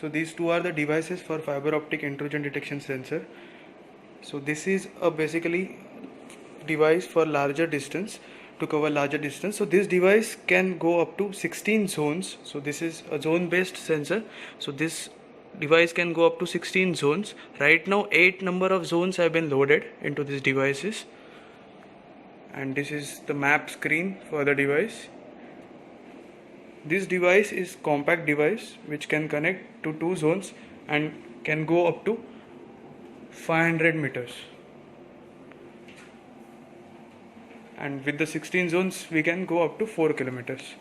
So these two are the devices for fiber optic intrusion detection sensor. So this is a basically device for larger distance, to cover larger distance. So this device can go up to 16 zones. So this is a zone based sensor. So this device can go up to 16 zones. Right now 8 number of zones have been loaded into these devices, and this is the map screen for the device. This device is compact device which can connect to 2 zones and can go up to 500 meters. And with the 16 zones we can go up to 4 kilometers.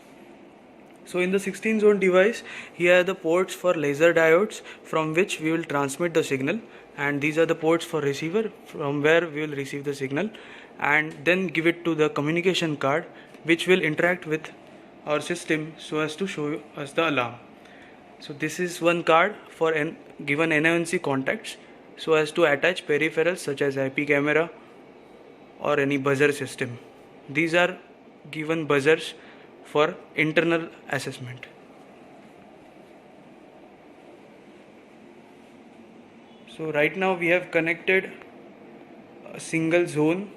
So in the 16 zone device, here are the ports for laser diodes from which we will transmit the signal, and these are the ports for receiver from where we will receive the signal and then give it to the communication card, which will interact with our system so as to show us the alarm. So this is one card for given NINC contacts so as to attach peripherals such as IP camera or any buzzer system. These are given buzzers for internal assessment. So right now we have connected a single zone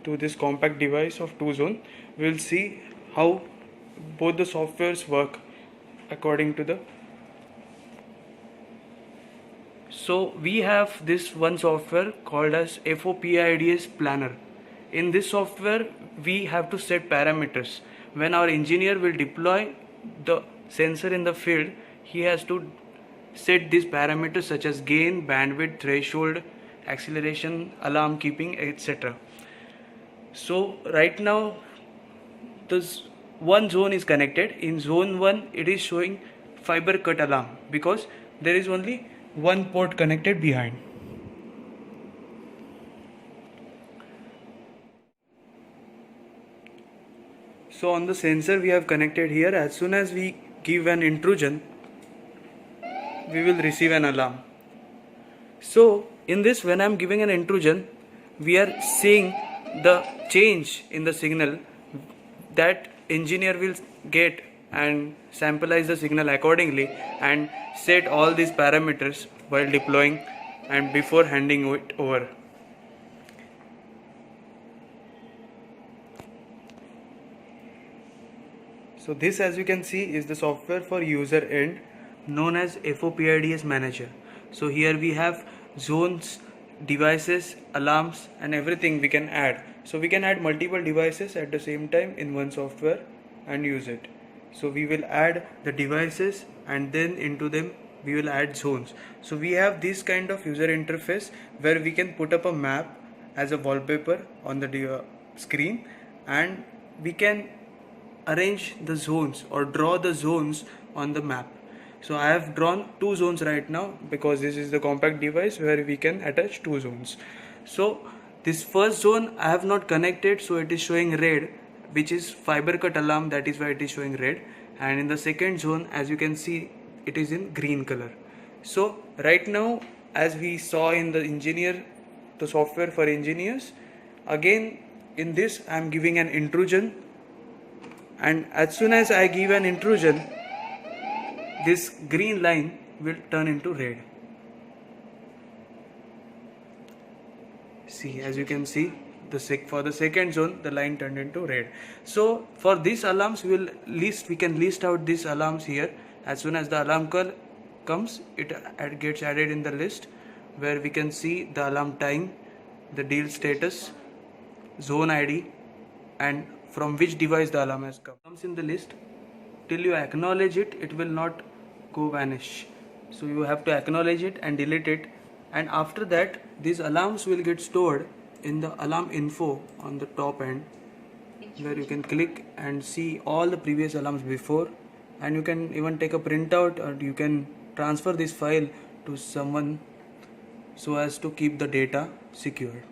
to this compact device of 2 zone. We will see how both the softwares work according to the. So we have this one software called as FOPIDS Planner. In this software we have to set parameters. When our engineer will deploy the sensor in the field, he has to set these parameters such as gain, bandwidth, threshold, acceleration, alarm keeping, etc. So right now this one zone is connected. In zone 1 it is showing fiber cut alarm because there is only one port connected behind. So on the sensor we have connected here, as soon as we give an intrusion, we will receive an alarm. So in this, when I am giving an intrusion, we are seeing the change in the signal that engineer will get and sampleize the signal accordingly and set all these parameters while deploying and before handing it over. So this, as you can see, is the software for user end known as FOPIDS Manager. So here we have zones, devices, alarms and everything we can add. So we can add multiple devices at the same time in one software and use it. So we will add the devices and then into them we will add zones. So we have this kind of user interface where we can put up a map as a wallpaper on the screen, and we can arrange the zones or draw the zones on the map. So I have drawn 2 zones right now because this is the compact device where we can attach 2 zones. So this first zone I have not connected, so it is showing red, which is fiber cut alarm, that is why it is showing red. And in the second zone, as you can see, it is in green color. So right now, as we saw in the software for engineers, again in this I am giving an intrusion, and as soon as I give an intrusion, this green line will turn into red. See, as you can see, for the second zone the line turned into red. So for these alarms we can list out these alarms here. As soon as the alarm call comes, it gets added in the list where we can see the alarm time, the deal status, zone ID and from which device the alarm has come. Comes in the list. Till you acknowledge it, it will not go vanish. So you have to acknowledge it and delete it, and after that these alarms will get stored in the alarm info on the top end, where you can click and see all the previous alarms before, and you can even take a printout or you can transfer this file to someone so as to keep the data secured.